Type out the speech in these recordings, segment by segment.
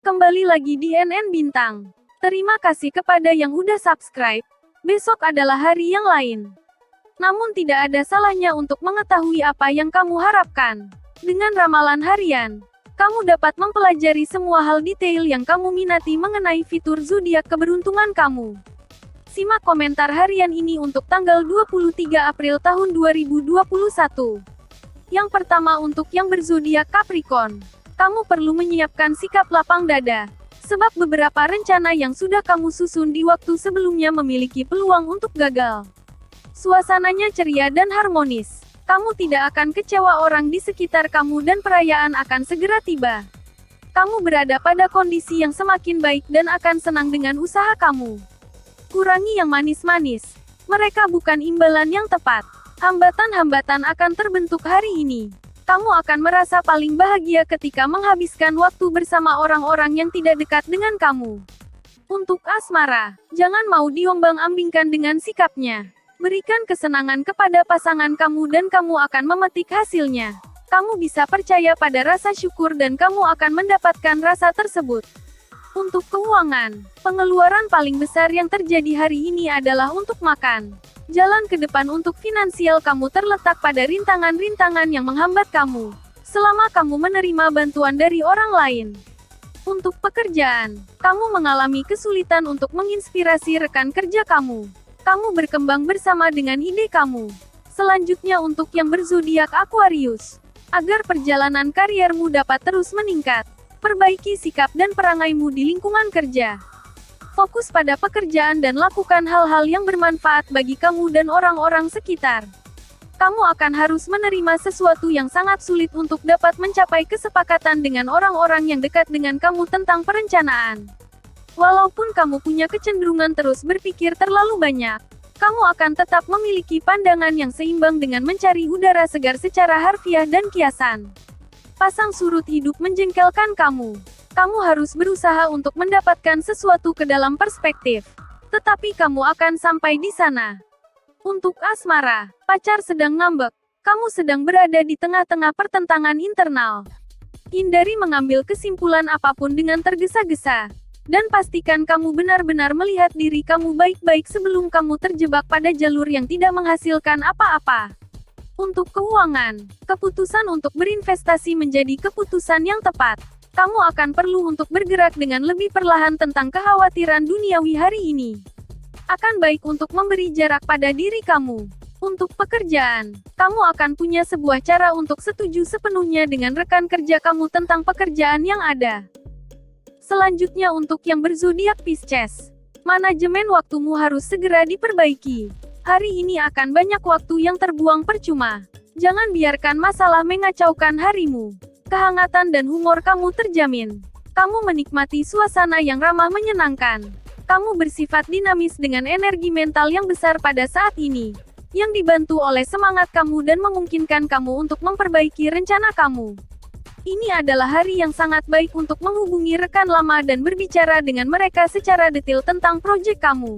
Kembali lagi di NN Bintang. Terima kasih kepada yang udah subscribe. Besok adalah hari yang lain. Namun tidak ada salahnya untuk mengetahui apa yang kamu harapkan. Dengan ramalan harian, kamu dapat mempelajari semua hal detail yang kamu minati mengenai fitur zodiak keberuntungan kamu. Simak komentar harian ini untuk tanggal 23 April tahun 2021. Yang pertama untuk yang berzodiak Capricorn. Kamu perlu menyiapkan sikap lapang dada, sebab beberapa rencana yang sudah kamu susun di waktu sebelumnya memiliki peluang untuk gagal. Suasananya ceria dan harmonis. Kamu tidak akan kecewa orang di sekitar kamu dan perayaan akan segera tiba. Kamu berada pada kondisi yang semakin baik dan akan senang dengan usaha kamu. Kurangi yang manis-manis. Mereka bukan imbalan yang tepat. Hambatan-hambatan akan terbentuk hari ini. Kamu akan merasa paling bahagia ketika menghabiskan waktu bersama orang-orang yang tidak dekat dengan kamu. Untuk asmara, jangan mau diombang-ambingkan dengan sikapnya. Berikan kesenangan kepada pasangan kamu dan kamu akan memetik hasilnya. Kamu bisa percaya pada rasa syukur dan kamu akan mendapatkan rasa tersebut. Untuk keuangan, pengeluaran paling besar yang terjadi hari ini adalah untuk makan. Jalan ke depan untuk finansial kamu terletak pada rintangan-rintangan yang menghambat kamu. Selama kamu menerima bantuan dari orang lain. Untuk pekerjaan, kamu mengalami kesulitan untuk menginspirasi rekan kerja kamu. Kamu berkembang bersama dengan ide kamu. Selanjutnya untuk yang berzodiak Aquarius. Agar perjalanan kariermu dapat terus meningkat, perbaiki sikap dan perangaimu di lingkungan kerja. Fokus pada pekerjaan dan lakukan hal-hal yang bermanfaat bagi kamu dan orang-orang sekitar. Kamu akan harus menerima sesuatu yang sangat sulit untuk dapat mencapai kesepakatan dengan orang-orang yang dekat dengan kamu tentang perencanaan. Walaupun kamu punya kecenderungan terus berpikir terlalu banyak, kamu akan tetap memiliki pandangan yang seimbang dengan mencari udara segar secara harfiah dan kiasan. Pasang surut hidup menjengkelkan kamu. Kamu harus berusaha untuk mendapatkan sesuatu ke dalam perspektif. Tetapi kamu akan sampai di sana. Untuk asmara, pacar sedang ngambek. Kamu sedang berada di tengah-tengah pertentangan internal. Hindari mengambil kesimpulan apapun dengan tergesa-gesa. Dan pastikan kamu benar-benar melihat diri kamu baik-baik sebelum kamu terjebak pada jalur yang tidak menghasilkan apa-apa. Untuk keuangan, keputusan untuk berinvestasi menjadi keputusan yang tepat. Kamu akan perlu untuk bergerak dengan lebih perlahan tentang kekhawatiran duniawi hari ini. Akan baik untuk memberi jarak pada diri kamu. Untuk pekerjaan, kamu akan punya sebuah cara untuk setuju sepenuhnya dengan rekan kerja kamu tentang pekerjaan yang ada. Selanjutnya untuk yang berzodiak Pisces. Manajemen waktumu harus segera diperbaiki. Hari ini akan banyak waktu yang terbuang percuma. Jangan biarkan masalah mengacaukan harimu. Kehangatan dan humor kamu terjamin. Kamu menikmati suasana yang ramah menyenangkan. Kamu bersifat dinamis dengan energi mental yang besar pada saat ini, yang dibantu oleh semangat kamu dan memungkinkan kamu untuk memperbaiki rencana kamu. Ini adalah hari yang sangat baik untuk menghubungi rekan lama dan berbicara dengan mereka secara detail tentang proyek kamu.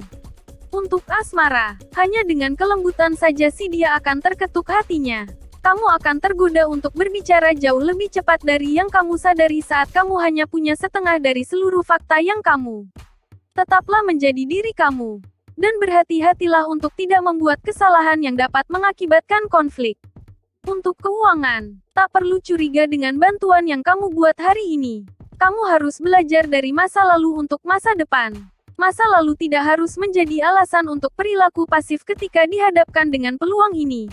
Untuk asmara, hanya dengan kelembutan saja si dia akan terketuk hatinya. Kamu akan tergoda untuk berbicara jauh lebih cepat dari yang kamu sadari saat kamu hanya punya setengah dari seluruh fakta yang kamu. Tetaplah menjadi diri kamu. Dan berhati-hatilah untuk tidak membuat kesalahan yang dapat mengakibatkan konflik. Untuk keuangan, tak perlu curiga dengan bantuan yang kamu buat hari ini. Kamu harus belajar dari masa lalu untuk masa depan. Masa lalu tidak harus menjadi alasan untuk perilaku pasif ketika dihadapkan dengan peluang ini.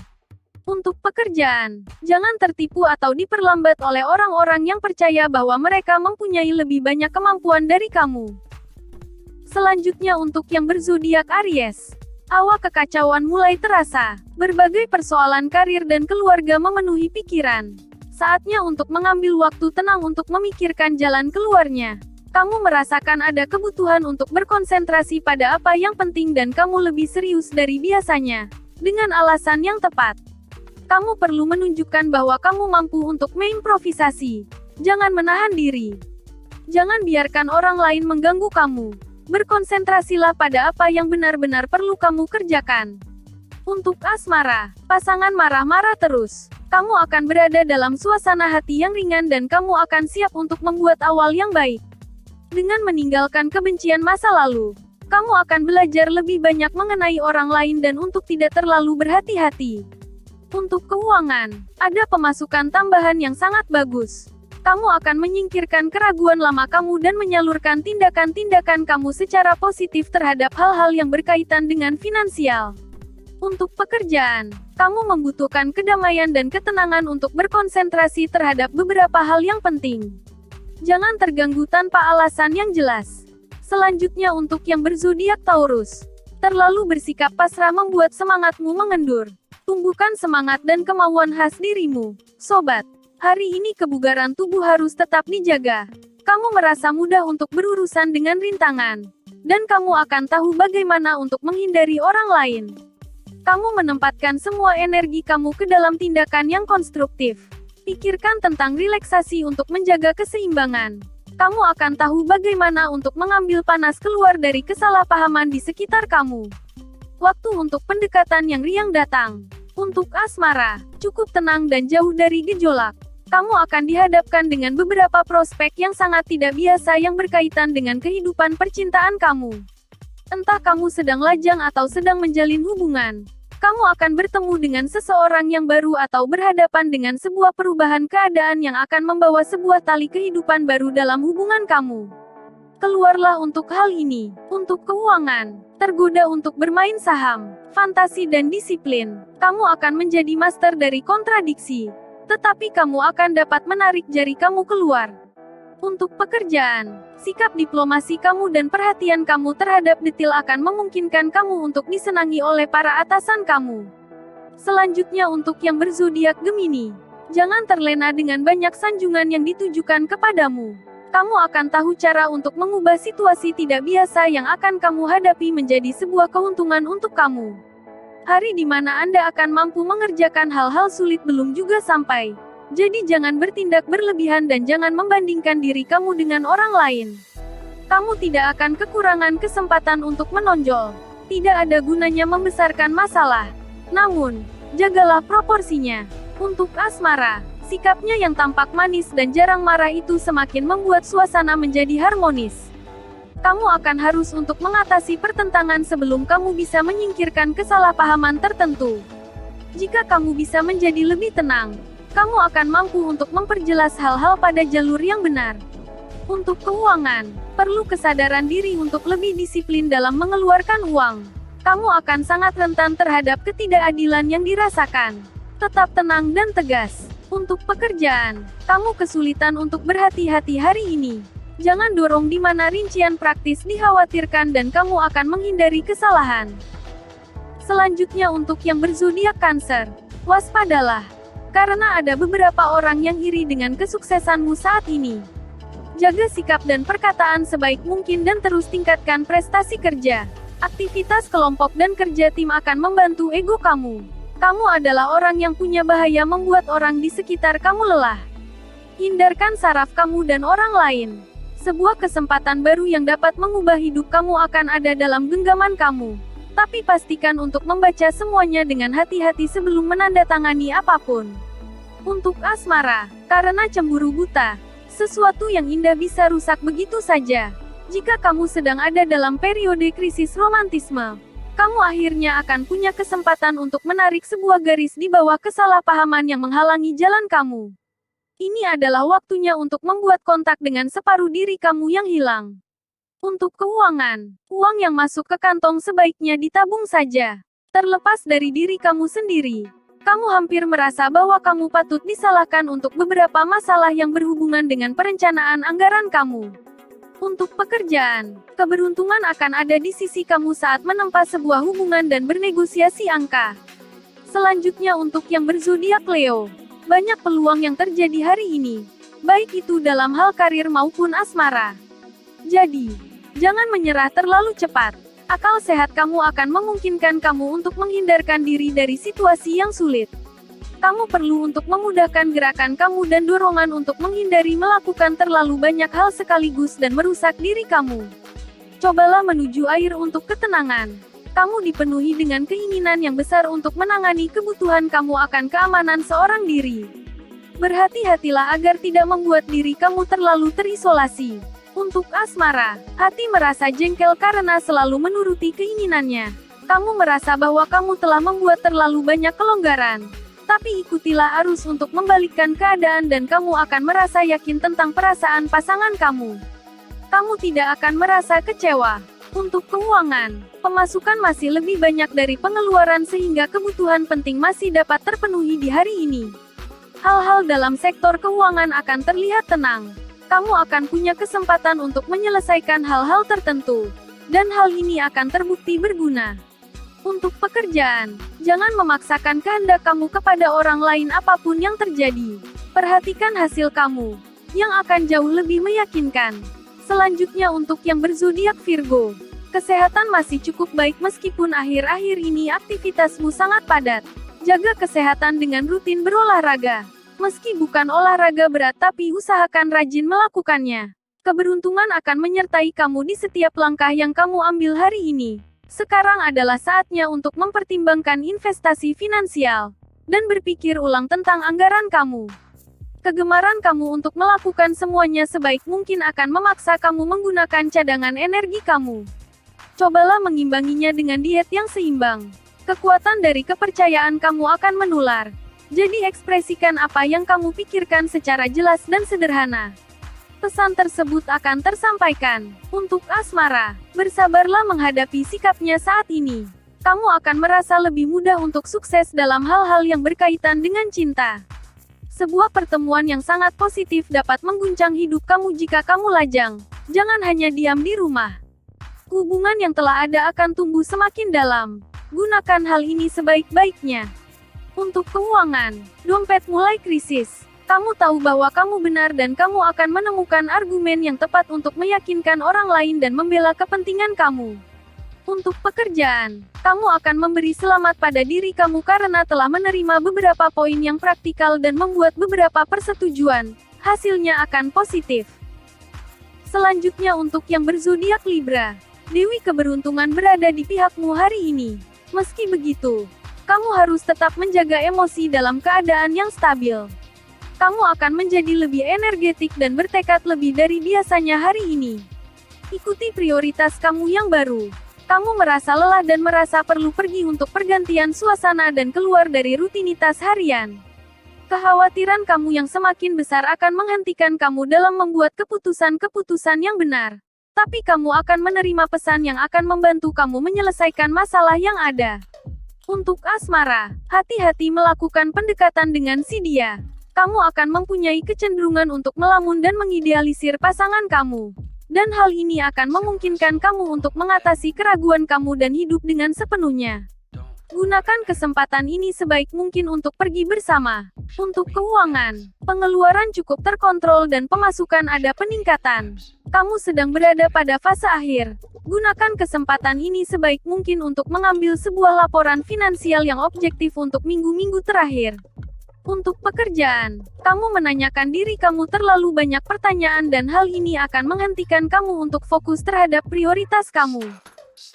Untuk pekerjaan, jangan tertipu atau diperlambat oleh orang-orang yang percaya bahwa mereka mempunyai lebih banyak kemampuan dari kamu. Selanjutnya untuk yang berzodiak Aries. Awal kekacauan mulai terasa. Berbagai persoalan karir dan keluarga memenuhi pikiran. Saatnya untuk mengambil waktu tenang untuk memikirkan jalan keluarnya. Kamu merasakan ada kebutuhan untuk berkonsentrasi pada apa yang penting dan kamu lebih serius dari biasanya. Dengan alasan yang tepat. Kamu perlu menunjukkan bahwa kamu mampu untuk mengimprovisasi. Jangan menahan diri. Jangan biarkan orang lain mengganggu kamu. Berkonsentrasilah pada apa yang benar-benar perlu kamu kerjakan. Untuk asmara, pasangan marah-marah terus. Kamu akan berada dalam suasana hati yang ringan dan kamu akan siap untuk membuat awal yang baik. Dengan meninggalkan kebencian masa lalu, kamu akan belajar lebih banyak mengenai orang lain dan untuk tidak terlalu berhati-hati. Untuk keuangan, ada pemasukan tambahan yang sangat bagus. Kamu akan menyingkirkan keraguan lama kamu dan menyalurkan tindakan-tindakan kamu secara positif terhadap hal-hal yang berkaitan dengan finansial. Untuk pekerjaan, kamu membutuhkan kedamaian dan ketenangan untuk berkonsentrasi terhadap beberapa hal yang penting. Jangan terganggu tanpa alasan yang jelas. Selanjutnya untuk yang berzodiak Taurus. Terlalu bersikap pasrah membuat semangatmu mengendur. Tumbuhkan semangat dan kemauan khas dirimu, sobat. Hari ini kebugaran tubuh harus tetap dijaga. Kamu merasa mudah untuk berurusan dengan rintangan. Dan kamu akan tahu bagaimana untuk menghindari orang lain. Kamu menempatkan semua energi kamu ke dalam tindakan yang konstruktif. Pikirkan tentang relaksasi untuk menjaga keseimbangan. Kamu akan tahu bagaimana untuk mengambil panas keluar dari kesalahpahaman di sekitar kamu. Waktu untuk pendekatan yang riang datang. Untuk asmara, cukup tenang dan jauh dari gejolak. Kamu akan dihadapkan dengan beberapa prospek yang sangat tidak biasa yang berkaitan dengan kehidupan percintaan kamu. Entah kamu sedang lajang atau sedang menjalin hubungan. Kamu akan bertemu dengan seseorang yang baru atau berhadapan dengan sebuah perubahan keadaan yang akan membawa sebuah tali kehidupan baru dalam hubungan kamu. Keluarlah untuk hal ini. Untuk keuangan, tergoda untuk bermain saham, fantasi dan disiplin. Kamu akan menjadi master dari kontradiksi. Tetapi kamu akan dapat menarik jari kamu keluar. Untuk pekerjaan, sikap diplomasi kamu dan perhatian kamu terhadap detail akan memungkinkan kamu untuk disenangi oleh para atasan kamu. Selanjutnya untuk yang berzodiak Gemini. Jangan terlena dengan banyak sanjungan yang ditujukan kepadamu. Kamu akan tahu cara untuk mengubah situasi tidak biasa yang akan kamu hadapi menjadi sebuah keuntungan untuk kamu. Hari di mana Anda akan mampu mengerjakan hal-hal sulit belum juga sampai. Jadi jangan bertindak berlebihan dan jangan membandingkan diri kamu dengan orang lain. Kamu tidak akan kekurangan kesempatan untuk menonjol. Tidak ada gunanya membesarkan masalah. Namun, jagalah proporsinya. Untuk asmara, sikapnya yang tampak manis dan jarang marah itu semakin membuat suasana menjadi harmonis. Kamu akan harus untuk mengatasi pertentangan sebelum kamu bisa menyingkirkan kesalahpahaman tertentu. Jika kamu bisa menjadi lebih tenang, kamu akan mampu untuk memperjelas hal-hal pada jalur yang benar. Untuk keuangan, perlu kesadaran diri untuk lebih disiplin dalam mengeluarkan uang. Kamu akan sangat rentan terhadap ketidakadilan yang dirasakan. Tetap tenang dan tegas. Untuk pekerjaan, kamu kesulitan untuk berhati-hati hari ini. Jangan dorong di mana rincian praktis dikhawatirkan dan kamu akan menghindari kesalahan. Selanjutnya untuk yang berzodiak Cancer, waspadalah. Karena ada beberapa orang yang iri dengan kesuksesanmu saat ini. Jaga sikap dan perkataan sebaik mungkin dan terus tingkatkan prestasi kerja. Aktivitas kelompok dan kerja tim akan membantu ego kamu. Kamu adalah orang yang punya bahaya membuat orang di sekitar kamu lelah. Hindarkan saraf kamu dan orang lain. Sebuah kesempatan baru yang dapat mengubah hidup kamu akan ada dalam genggaman kamu. Tapi pastikan untuk membaca semuanya dengan hati-hati sebelum menandatangani apapun. Untuk asmara, karena cemburu buta, sesuatu yang indah bisa rusak begitu saja. Jika kamu sedang ada dalam periode krisis romantisme, kamu akhirnya akan punya kesempatan untuk menarik sebuah garis di bawah kesalahpahaman yang menghalangi jalan kamu. Ini adalah waktunya untuk membuat kontak dengan separuh diri kamu yang hilang. Untuk keuangan, uang yang masuk ke kantong sebaiknya ditabung saja. Terlepas dari diri kamu sendiri, kamu hampir merasa bahwa kamu patut disalahkan untuk beberapa masalah yang berhubungan dengan perencanaan anggaran kamu. Untuk pekerjaan, keberuntungan akan ada di sisi kamu saat menempa sebuah hubungan dan bernegosiasi angka. Selanjutnya untuk yang berzodiak Leo, banyak peluang yang terjadi hari ini, baik itu dalam hal karir maupun asmara. Jadi, jangan menyerah terlalu cepat. Akal sehat kamu akan memungkinkan kamu untuk menghindarkan diri dari situasi yang sulit. Kamu perlu untuk memudahkan gerakan kamu dan dorongan untuk menghindari melakukan terlalu banyak hal sekaligus dan merusak diri kamu. Cobalah menuju air untuk ketenangan. Kamu dipenuhi dengan keinginan yang besar untuk menangani kebutuhan kamu akan keamanan seorang diri. Berhati-hatilah agar tidak membuat diri kamu terlalu terisolasi. Untuk asmara, hati merasa jengkel karena selalu menuruti keinginannya. Kamu merasa bahwa kamu telah membuat terlalu banyak kelonggaran. Tapi ikutilah arus untuk membalikkan keadaan dan kamu akan merasa yakin tentang perasaan pasangan kamu. Kamu tidak akan merasa kecewa. Untuk keuangan, pemasukan masih lebih banyak dari pengeluaran sehingga kebutuhan penting masih dapat terpenuhi di hari ini. Hal-hal dalam sektor keuangan akan terlihat tenang. Kamu akan punya kesempatan untuk menyelesaikan hal-hal tertentu. Dan hal ini akan terbukti berguna. Untuk pekerjaan, jangan memaksakan kehendak kamu kepada orang lain apapun yang terjadi. Perhatikan hasil kamu, yang akan jauh lebih meyakinkan. Selanjutnya untuk yang berzodiak Virgo. Kesehatan masih cukup baik meskipun akhir-akhir ini aktivitasmu sangat padat. Jaga kesehatan dengan rutin berolahraga. Meski bukan olahraga berat tapi usahakan rajin melakukannya. Keberuntungan akan menyertai kamu di setiap langkah yang kamu ambil hari ini. Sekarang adalah saatnya untuk mempertimbangkan investasi finansial, dan berpikir ulang tentang anggaran kamu. Kegemaran kamu untuk melakukan semuanya sebaik mungkin akan memaksa kamu menggunakan cadangan energi kamu. Cobalah mengimbanginya dengan diet yang seimbang. Kekuatan dari kepercayaan kamu akan menular. Jadi ekspresikan apa yang kamu pikirkan secara jelas dan sederhana. Pesan tersebut akan tersampaikan. Untuk asmara, bersabarlah menghadapi sikapnya saat ini. Kamu akan merasa lebih mudah untuk sukses dalam hal-hal yang berkaitan dengan cinta. Sebuah pertemuan yang sangat positif dapat mengguncang hidup kamu jika kamu lajang. Jangan hanya diam di rumah. Hubungan yang telah ada akan tumbuh semakin dalam. Gunakan hal ini sebaik-baiknya. Untuk keuangan, dompet mulai krisis. Kamu tahu bahwa kamu benar dan kamu akan menemukan argumen yang tepat untuk meyakinkan orang lain dan membela kepentingan kamu. Untuk pekerjaan, kamu akan memberi selamat pada diri kamu karena telah menerima beberapa poin yang praktikal dan membuat beberapa persetujuan. Hasilnya akan positif. Selanjutnya untuk yang berzodiak Libra, Dewi Keberuntungan berada di pihakmu hari ini. Meski begitu, kamu harus tetap menjaga emosi dalam keadaan yang stabil. Kamu akan menjadi lebih energetik dan bertekad lebih dari biasanya hari ini. Ikuti prioritas kamu yang baru. Kamu merasa lelah dan merasa perlu pergi untuk pergantian suasana dan keluar dari rutinitas harian. Kekhawatiran kamu yang semakin besar akan menghentikan kamu dalam membuat keputusan-keputusan yang benar. Tapi kamu akan menerima pesan yang akan membantu kamu menyelesaikan masalah yang ada. Untuk asmara, hati-hati melakukan pendekatan dengan si dia. Kamu akan mempunyai kecenderungan untuk melamun dan mengidealisir pasangan kamu. Dan hal ini akan memungkinkan kamu untuk mengatasi keraguan kamu dan hidup dengan sepenuhnya. Gunakan kesempatan ini sebaik mungkin untuk pergi bersama. Untuk keuangan, pengeluaran cukup terkontrol dan pemasukan ada peningkatan. Kamu sedang berada pada fase akhir. Gunakan kesempatan ini sebaik mungkin untuk mengambil sebuah laporan finansial yang objektif untuk minggu-minggu terakhir. Untuk pekerjaan, kamu menanyakan diri kamu terlalu banyak pertanyaan dan hal ini akan menghentikan kamu untuk fokus terhadap prioritas kamu.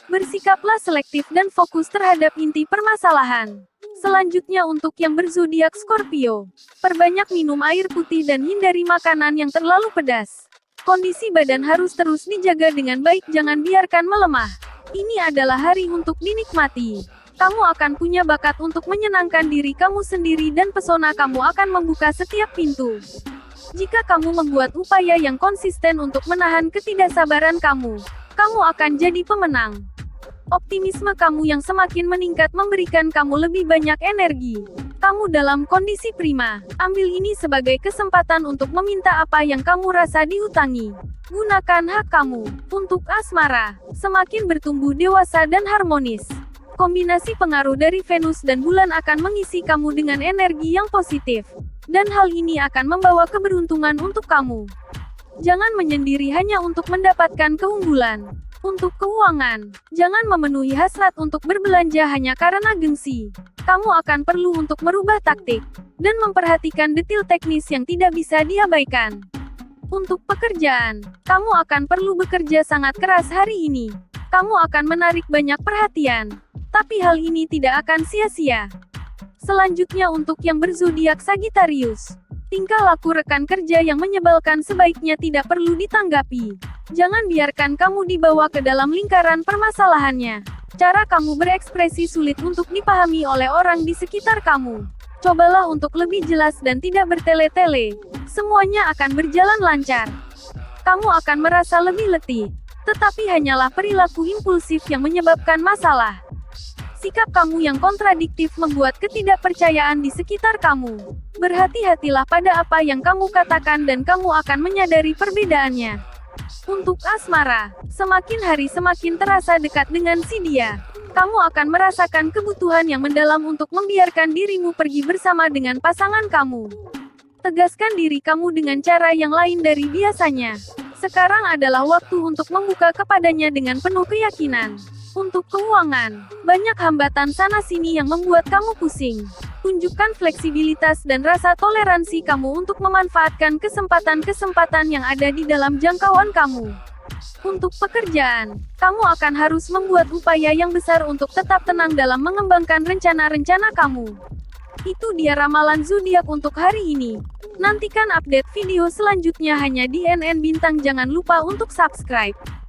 Bersikaplah selektif dan fokus terhadap inti permasalahan. Selanjutnya untuk yang berzodiak Scorpio, perbanyak minum air putih dan hindari makanan yang terlalu pedas. Kondisi badan harus terus dijaga dengan baik, jangan biarkan melemah. Ini adalah hari untuk dinikmati. Kamu akan punya bakat untuk menyenangkan diri kamu sendiri dan pesona kamu akan membuka setiap pintu. Jika kamu membuat upaya yang konsisten untuk menahan ketidaksabaran kamu, kamu akan jadi pemenang. Optimisme kamu yang semakin meningkat memberikan kamu lebih banyak energi. Kamu dalam kondisi prima. Ambil ini sebagai kesempatan untuk meminta apa yang kamu rasa dihutangi. Gunakan hak kamu. Untuk asmara, semakin bertumbuh dewasa dan harmonis. Kombinasi pengaruh dari Venus dan bulan akan mengisi kamu dengan energi yang positif. Dan hal ini akan membawa keberuntungan untuk kamu. Jangan menyendiri hanya untuk mendapatkan keunggulan. Untuk keuangan, jangan memenuhi hasrat untuk berbelanja hanya karena gengsi. Kamu akan perlu untuk merubah taktik, dan memperhatikan detail teknis yang tidak bisa diabaikan. Untuk pekerjaan, kamu akan perlu bekerja sangat keras hari ini. Kamu akan menarik banyak perhatian. Tapi hal ini tidak akan sia-sia. Selanjutnya untuk yang berzodiak Sagittarius, Tingkah laku rekan kerja yang menyebalkan sebaiknya tidak perlu ditanggapi. Jangan biarkan kamu dibawa ke dalam lingkaran permasalahannya. Cara kamu berekspresi sulit untuk dipahami oleh orang di sekitar kamu. Cobalah untuk lebih jelas dan tidak bertele-tele. Semuanya akan berjalan lancar. Kamu akan merasa lebih letih. Tetapi hanyalah perilaku impulsif yang menyebabkan masalah. Sikap kamu yang kontradiktif membuat ketidakpercayaan di sekitar kamu. Berhati-hatilah pada apa yang kamu katakan dan kamu akan menyadari perbedaannya. Untuk asmara, semakin hari semakin terasa dekat dengan si dia. Kamu akan merasakan kebutuhan yang mendalam untuk membiarkan dirimu pergi bersama dengan pasangan kamu. Tegaskan diri kamu dengan cara yang lain dari biasanya. Sekarang adalah waktu untuk membuka kepadanya dengan penuh keyakinan. Untuk keuangan, banyak hambatan sana-sini yang membuat kamu pusing. Tunjukkan fleksibilitas dan rasa toleransi kamu untuk memanfaatkan kesempatan-kesempatan yang ada di dalam jangkauan kamu. Untuk pekerjaan, kamu akan harus membuat upaya yang besar untuk tetap tenang dalam mengembangkan rencana-rencana kamu. Itu dia ramalan zodiak untuk hari ini. Nantikan update video selanjutnya hanya di NN Bintang. Jangan lupa untuk subscribe.